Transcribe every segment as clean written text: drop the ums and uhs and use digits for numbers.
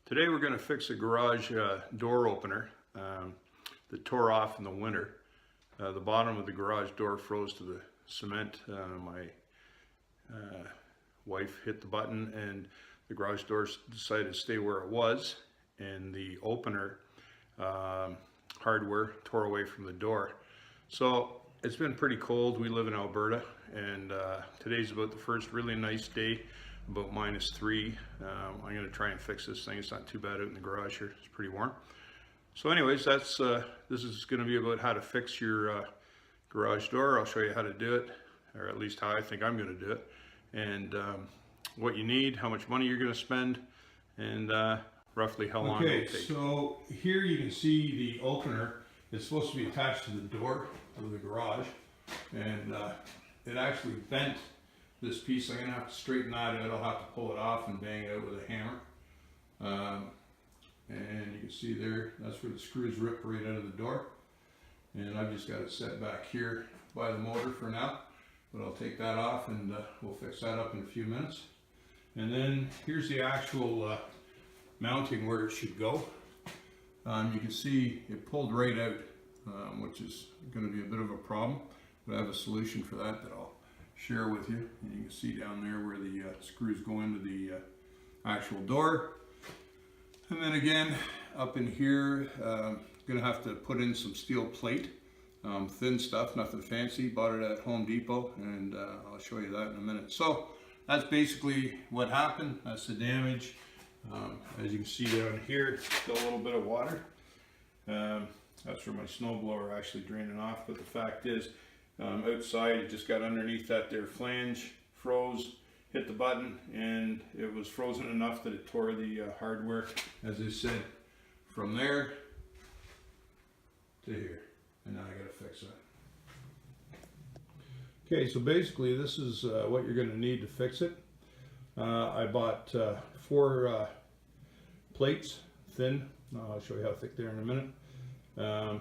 Today we're going to fix a garage door opener that tore off in the winter. The bottom of the garage door froze to the cement. My wife hit the button and the garage door decided to stay where it was, and the opener hardware tore away from the door. So it's been pretty cold. We live in Alberta, and today's about the first really nice day, about -3. I'm going to try and fix this thing. It's not too bad out in the garage here. It's pretty warm. So anyways, this is going to be about how to fix your garage door. I'll show you how to do it, or at least how I think I'm going to do it, and what you need, how much money you're going to spend, and roughly how long it will take. So here you can see the opener. It's supposed to be attached to the door of the garage, and it actually bent this piece. I'm going to have to straighten that out. I'll have to pull it off and bang it out with a hammer. And you can see there, that's where the screws rip right out of the door. And I've just got it set back here by the motor for now, but I'll take that off and we'll fix that up in a few minutes. And then here's the actual mounting where it should go. You can see it pulled right out, which is going to be a bit of a problem, but I have a solution for that I'll share with you. And you can see down there where the screws go into the actual door. And then again, up in here, gonna have to put in some steel plate, thin stuff, nothing fancy. Bought it at Home Depot, and I'll show you that in a minute. So that's basically what happened. That's the damage. As you can see down here, still a little bit of water. That's where my snowblower actually draining off. But the fact is, outside it just got underneath that there flange, froze, hit the button, and it was frozen enough that it tore the hardware, as I said, from there to here. And now I gotta fix that. Okay, so basically this is what you're gonna need to fix it. I bought 4 plates, thin. I'll show you how thick they are in a minute.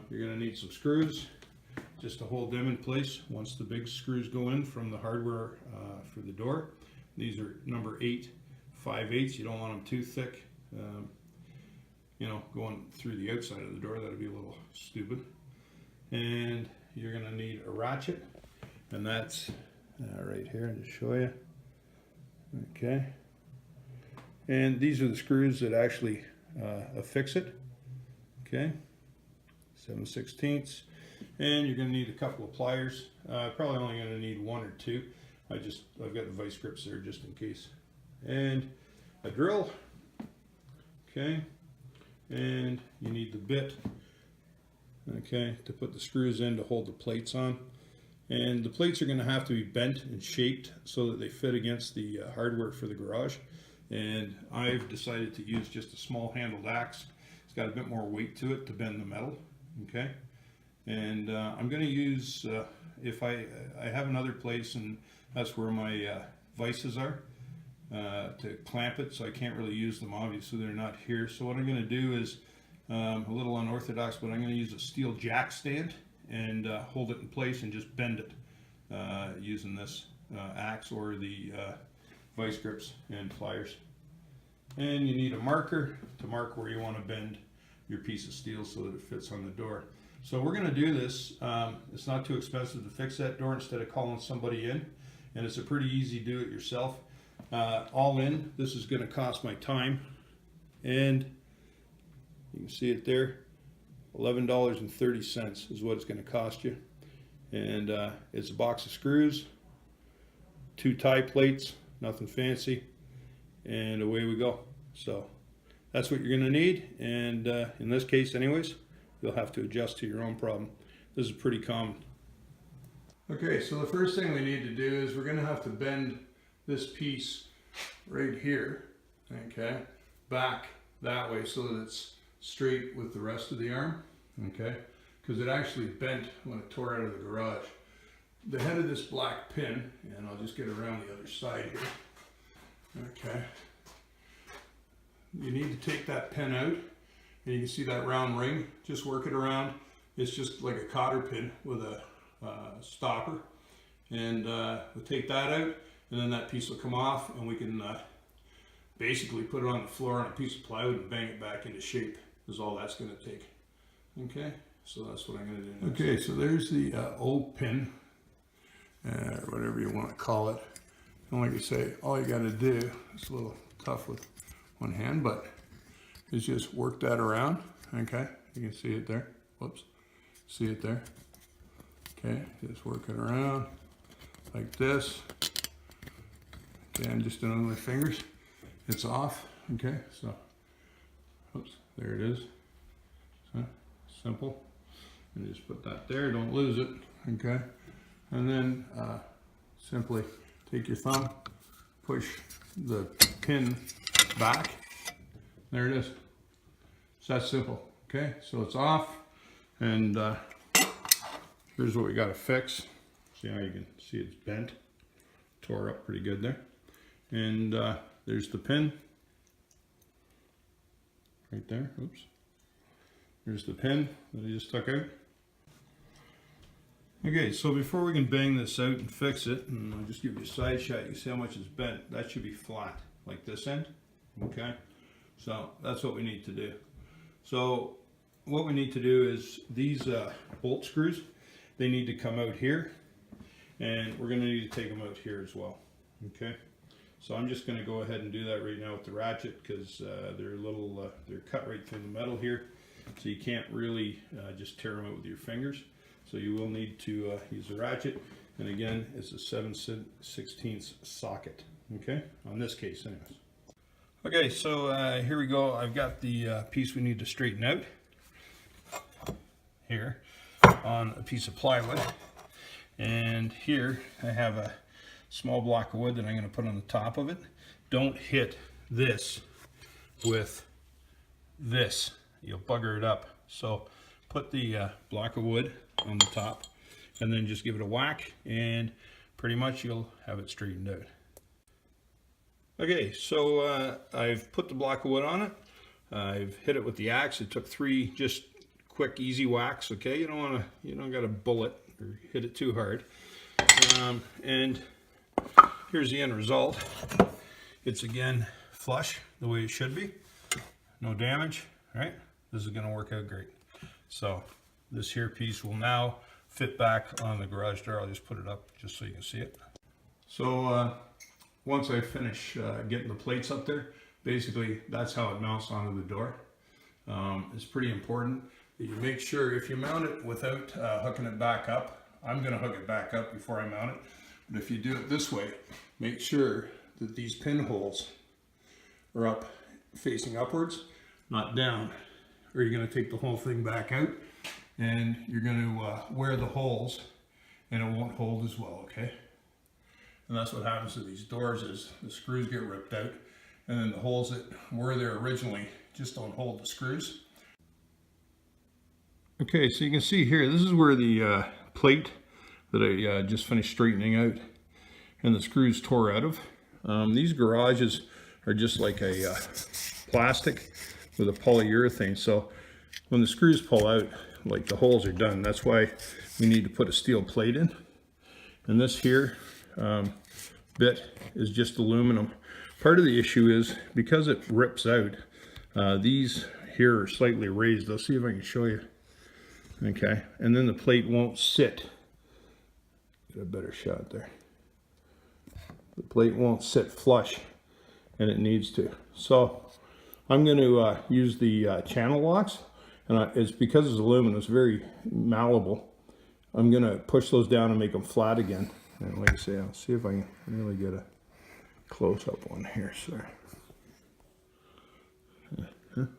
You're gonna need some screws just to hold them in place once the big screws go in from the hardware for the door. These are number 8 5/8. You don't want them too thick, you know, going through the outside of the door. That'd be a little stupid. And you're going to need a ratchet, and that's right here to show you. Okay. And these are the screws that actually affix it. Okay. 7/16. And you're going to need a couple of pliers. Probably only going to need 1 or 2. I've got the vice grips there just in case. And a drill. Okay. And you need the bit. Okay, to put the screws in to hold the plates on. And the plates are going to have to be bent and shaped so that they fit against the hardware for the garage. And I've decided to use just a small handled axe. It's got a bit more weight to it to bend the metal. Okay. And I'm going to use, if I have another place, and that's where my vices are to clamp it, so I can't really use them. Obviously they're not here. So what I'm going to do is a little unorthodox, but I'm going to use a steel jack stand and hold it in place and just bend it using this axe or the vice grips and pliers. And you need a marker to mark where you want to bend your piece of steel so that it fits on the door. So we're going to do this. It's not too expensive to fix that door instead of calling somebody in, and it's a pretty easy do it yourself. All in, this is going to cost my time, and you can see it there, $11.30 is what it's going to cost you. And it's a box of screws, 2 tie plates, nothing fancy, and away we go. So that's what you're going to need, and in this case anyways, you'll have to adjust to your own problem. This is pretty common. Okay, so the first thing we need to do is we're going to have to bend this piece right here, okay, back that way so that it's straight with the rest of the arm, okay, because it actually bent when it tore out of the garage. The head of this black pin, and I'll just get around the other side here, okay, you need to take that pin out, and you can see that round ring, just work it around. It's just like a cotter pin with a stopper, and we'll take that out, and then that piece will come off, and we can basically put it on the floor on a piece of plywood and bang it back into shape is all that's going to take. Okay, so that's what I'm going to do next. Okay, so there's the old pin, or whatever you want to call it. And like I say, all you got to do, it's a little tough with one hand, but is just work that around. Okay, you can see it there. Whoops, see it there. Okay, just work it around like this. Okay, I'm just doing it with my fingers. It's off. Okay, so, oops, there it is. So, simple. And just put that there, don't lose it. Okay, and then simply take your thumb, push the pin back. There it is. It's that simple. Okay, so it's off, and here's what we got to fix. See how you can see it's bent, tore up pretty good there. And there's the pin right there. Oops. There's the pin that I just took out. Okay, so before we can bang this out and fix it, and I'll just give you a side shot, you see how much is bent. That should be flat, like this end. Okay, so that's what we need to do. So what we need to do is these bolt screws, they need to come out here, and we're going to need to take them out here as well. Okay, so I'm just going to go ahead and do that right now with the ratchet, because they're a little they're cut right through the metal here, so you can't really just tear them out with your fingers. So you will need to use a ratchet, and again, it's a 7/16 socket. Okay, on this case anyways. Okay, so here we go. I've got the piece we need to straighten out here on a piece of plywood, and here I have a small block of wood that I'm going to put on the top of it. Don't hit this with this, you'll bugger it up. So put the block of wood on the top, and then just give it a whack, and pretty much you'll have it straightened out. Okay, so I've put the block of wood on it. I've hit it with the axe. It took 3 just quick, easy whacks. Okay, you don't got to bullet or hit it too hard. And here's the end result. It's again flush the way it should be. No damage, right? This is going to work out great. So this here piece will now fit back on the garage door. I'll just put it up just so you can see it. So once I finish getting the plates up there, basically that's how it mounts onto the door. It's pretty important that you make sure if you mount it without hooking it back up, I'm going to hook it back up before I mount it, but if you do it this way, make sure that these pinholes are up facing upwards, not down, or you're going to take the whole thing back out and you're going to wear the holes and it won't hold as well. Okay, and that's what happens to these doors, is the screws get ripped out, and then the holes that were there originally just don't hold the screws. Okay, so you can see here, this is where the plate that I just finished straightening out and the screws tore out of. These garages are just like a plastic with a polyurethane, so when the screws pull out, like, the holes are done. That's why we need to put a steel plate in. And this here bit is just aluminum. Part of the issue is because it rips out, these here are slightly raised. I'll see if I can show you. Okay, and then the plate won't sit. Get a better shot there. The plate won't sit flush, and it needs to. So I'm going to use the channel locks, and it's because it's aluminum, it's very malleable. I'm going to push those down and make them flat again. And like I say, I'll see if I can really get a close-up one here, sir. There.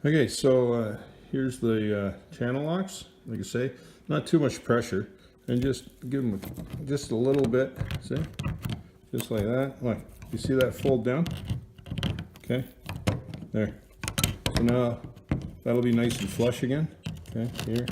Okay, so here's the channel locks. Like I say, not too much pressure, and just give them just a little bit. See, just like that. Look, you see that fold down? Okay, there. So now that'll be nice and flush again. Okay, here.